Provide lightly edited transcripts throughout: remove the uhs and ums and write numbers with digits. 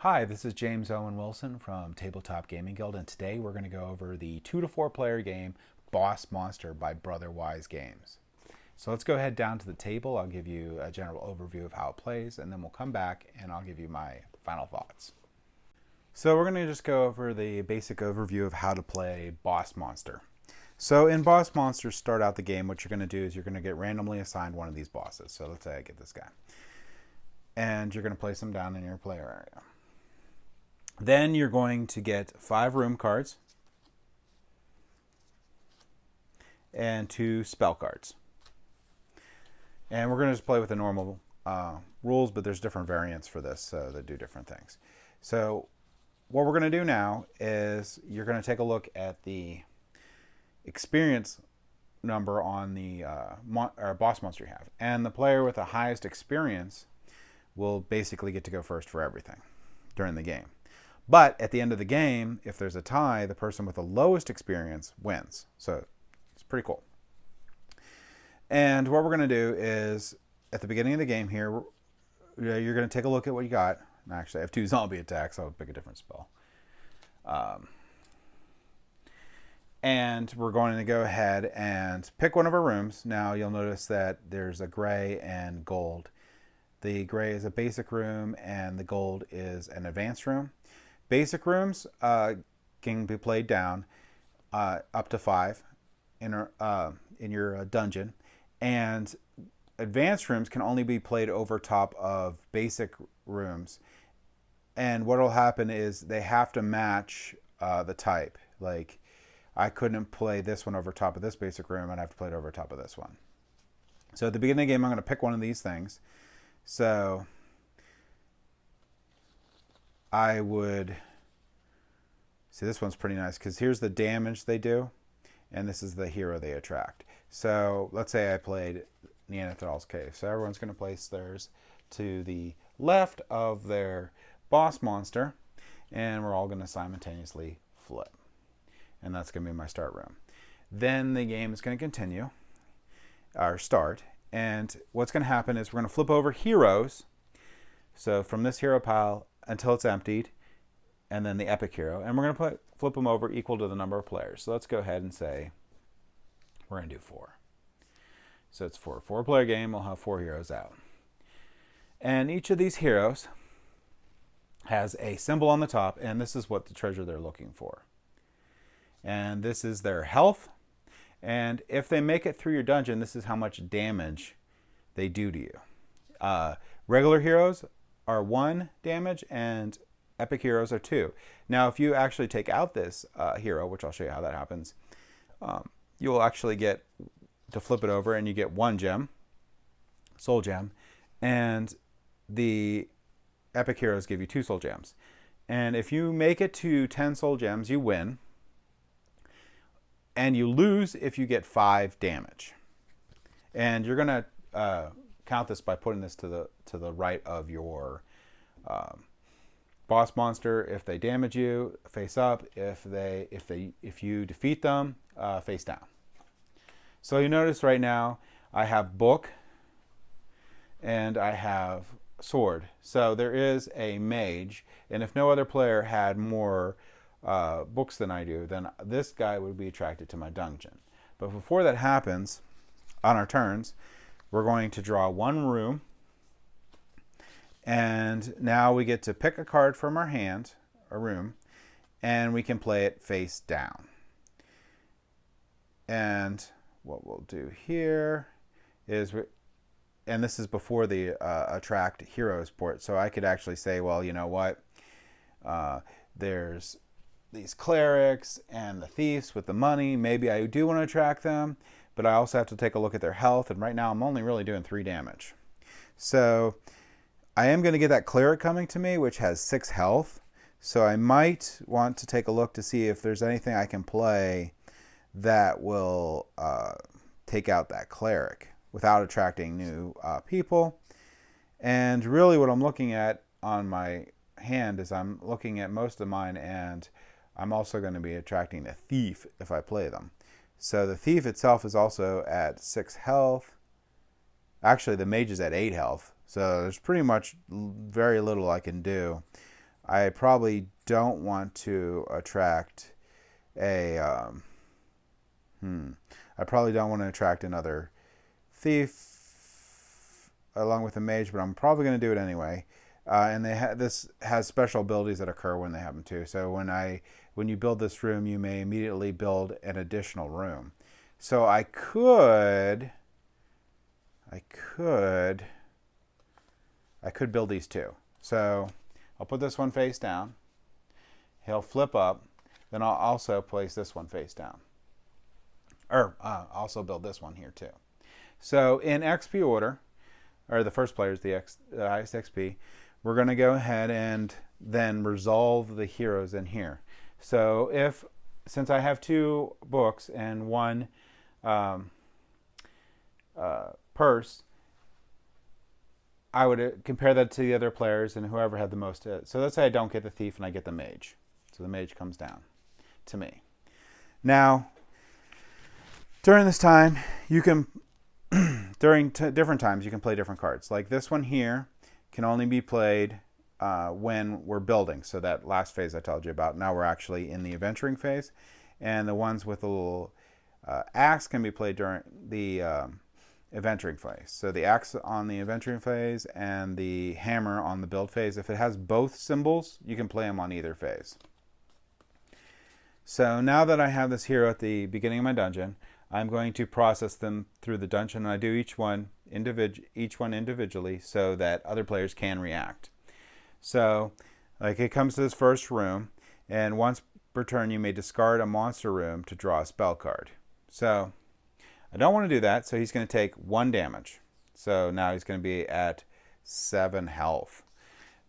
Hi, this is James Owen Wilson from Tabletop Gaming Guild, and today we're going to go over the 2 to 4 player game Boss Monster by Brotherwise Games. So let's go ahead down to the table. I'll give you a general overview of how it plays, and then we'll come back and I'll give you my final thoughts. So we're going to just go over the basic overview of how to play Boss Monster. So in Boss Monster, start out the game, what you're going to do is you're going to get randomly assigned one of these bosses. So let's say I get this guy. And you're going to place him down in your player area. Then you're going to get 5 room cards and 2 spell cards. And we're going to just play with the normal rules, but there's different variants for this, so they do different things. So what we're going to do now is you're going to take a look at the experience number on the boss monster you have. And the player with the highest experience will basically get to go first for everything during the game. But at the end of the game, if there's a tie, the person with the lowest experience wins. So it's pretty cool. And what we're going to do is, at the beginning of the game here, you're going to take a look at what you got. Actually, I have 2 zombie attacks, so I'll pick a different spell. And we're going to go ahead and pick one of our rooms. Now you'll notice that there's a gray and gold. The gray is a basic room, and the gold is an advanced room. Basic rooms can be played down up to 5 in your dungeon, and advanced rooms can only be played over top of basic rooms. And what will happen is they have to match the type. Like, I couldn't play this one over top of this basic room, and I have to play it over top of this one. So at the beginning of the game, I'm going to pick one of these things. So I would see, this one's pretty nice because here's the damage they do, and this is the hero they attract. So let's say I played Neanderthal's Cave. So everyone's going to place theirs to the left of their boss monster, and we're all going to simultaneously flip. And that's going to be my start room. Then the game is going to continue, or start, and what's going to happen is we're going to flip over heroes. So from this hero pile until it's emptied, and then the epic hero, and we're going to flip them over equal to the number of players. So let's go ahead and say we're going to do 4. So it's for a 4-player game, we'll have 4 heroes out. And each of these heroes has a symbol on the top, and this is what the treasure they're looking for. And this is their health, and if they make it through your dungeon, this is how much damage they do to you. Regular heroes are 1 damage, and epic heroes are 2. Now, if you actually take out this hero, which I'll show you how that happens, you will actually get to flip it over, and you get 1 gem, soul gem, and the epic heroes give you 2 soul gems. And if you make it to 10 soul gems, you win, and you lose if you get 5 damage. And you're going to count this by putting this to the right of your boss monster. If they damage you, face up. If you defeat them, face down. So you notice right now I have book and I have sword. So there is a mage, and if no other player had more books than I do, then this guy would be attracted to my dungeon. But before that happens, on our turns, we're going to draw 1 room, and now we get to pick a card from our hand, a room, and we can play it face down. And what we'll do here is, and this is before the attract heroes port, so I could actually say, well, you know what, there's these clerics and the thieves with the money. Maybe I do want to attract them, but I also have to take a look at their health, and right now I'm only really doing 3 damage. So I am going to get that cleric coming to me, which has 6 health, so I might want to take a look to see if there's anything I can play that will take out that cleric without attracting new people. And really what I'm looking at on my hand is I'm looking at most of mine, and I'm also going to be attracting the thief if I play them. So the thief itself is also at 6 health. Actually, the mage is at 8 health. So there's pretty much very little I can do. I probably don't want to attract a I probably don't want to attract another thief along with a mage, but I'm probably going to do it anyway. And this has special abilities that occur when they happen too. So when you build this room, you may immediately build an additional room. So I could build these two. So I'll put this one face down. He'll flip up. Then I'll also place this one face down. Or also build this one here too. So in XP order, or the first player is the highest XP, we're going to go ahead and then resolve the heroes in here. So since I have 2 books and 1 purse, I would compare that to the other players and whoever had the most. So let's say I don't get the thief and I get the mage. So the mage comes down to me. Now, during this time, you can, during different times, you can play different cards. Like this one here can only be played when we're building. So that last phase I told you about. Now we're actually in the adventuring phase. And the ones with the little axe can be played during the adventuring phase. So the axe on the adventuring phase and the hammer on the build phase. If it has both symbols, you can play them on either phase. So now that I have this hero at the beginning of my dungeon, I'm going to process them through the dungeon, and I do each one individually so that other players can react. So, like it comes to this first room, and once per turn you may discard a monster room to draw a spell card. So, I don't want to do that, so he's going to take 1 damage. So now he's going to be at 7 health.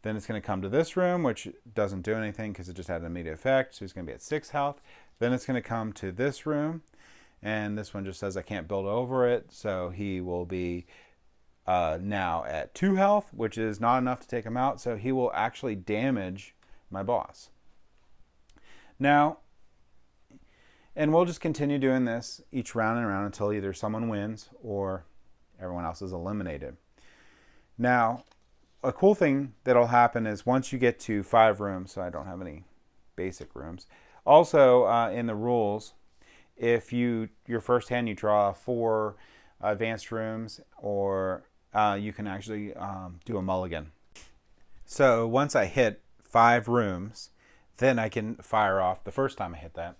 Then it's going to come to this room, which doesn't do anything because it just had an immediate effect. So he's going to be at 6 health. Then it's going to come to this room. And this one just says I can't build over it. So he will be now at 2 health, which is not enough to take him out. So he will actually damage my boss. Now, and we'll just continue doing this each round and round until either someone wins or everyone else is eliminated. Now, a cool thing that'll happen is once you get to 5 rooms, so I don't have any basic rooms. Also, in the rules, if your first hand you draw 4 advanced rooms, or you can actually do a mulligan. So once I hit 5 rooms, then I can fire off, the first time I hit that,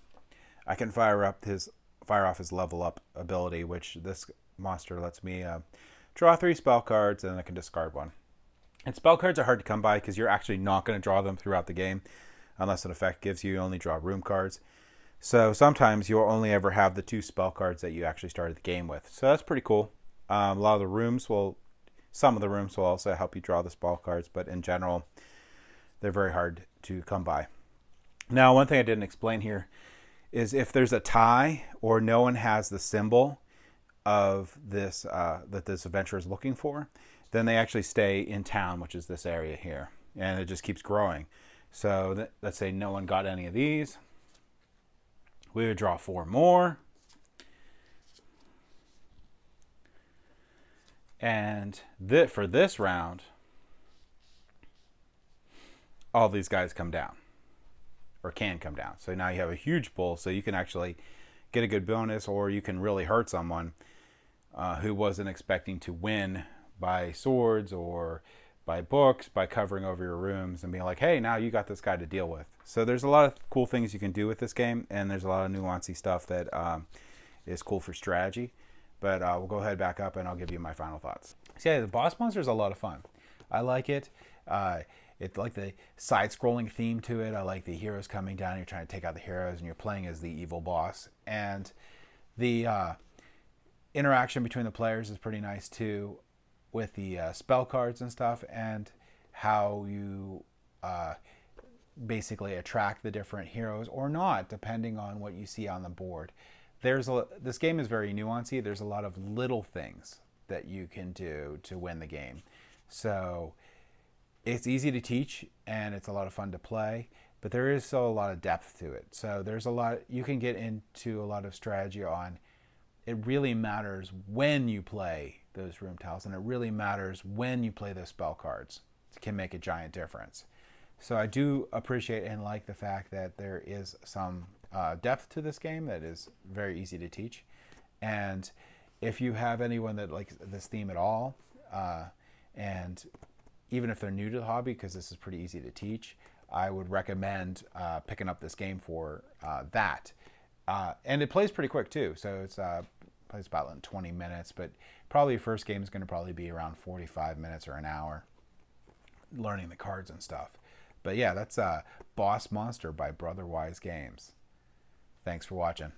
I can fire off his level up ability, which this monster lets me draw 3 spell cards, and I can discard 1. And spell cards are hard to come by because you're actually not going to draw them throughout the game unless an effect gives you only draw room cards. So sometimes you'll only ever have the 2 spell cards that you actually started the game with. So that's pretty cool. Some of the rooms will also help you draw the spell cards, but in general, they're very hard to come by. Now, one thing I didn't explain here is if there's a tie or no one has the symbol of this that this adventurer is looking for, then they actually stay in town, which is this area here, and it just keeps growing. So let's say no one got any of these. We would draw 4 more. And for this round, all these guys come down, or can come down. So now you have a huge pull, so you can actually get a good bonus, or you can really hurt someone who wasn't expecting to win by swords or by books, by covering over your rooms and being like, hey, now you got this guy to deal with. So there's a lot of cool things you can do with this game, and there's a lot of nuancy stuff that is cool for strategy. But we'll go ahead back up and I'll give you my final thoughts. So yeah, the boss monster is a lot of fun. I like it. It's like the side-scrolling theme to it. I like the heroes coming down. You're trying to take out the heroes, and you're playing as the evil boss. And the interaction between the players is pretty nice too, with the spell cards and stuff, and how you basically attract the different heroes or not, depending on what you see on the board. This game is very nuanced. There's a lot of little things that you can do to win the game. So it's easy to teach and it's a lot of fun to play, but there is still a lot of depth to it. So there's a lot, you can get into a lot of strategy on, it really matters when you play those room tiles, and it really matters when you play those spell cards. It can make a giant difference. So I do appreciate and like the fact that there is some depth to this game that is very easy to teach. And if you have anyone that likes this theme at all, and even if they're new to the hobby, because this is pretty easy to teach, I would recommend picking up this game for that. And it plays pretty quick too, so it's plays about in 20 minutes, but probably your first game is going to probably be around 45 minutes or an hour, learning the cards and stuff. But yeah, that's Boss Monster by Brotherwise Games. Thanks for watching.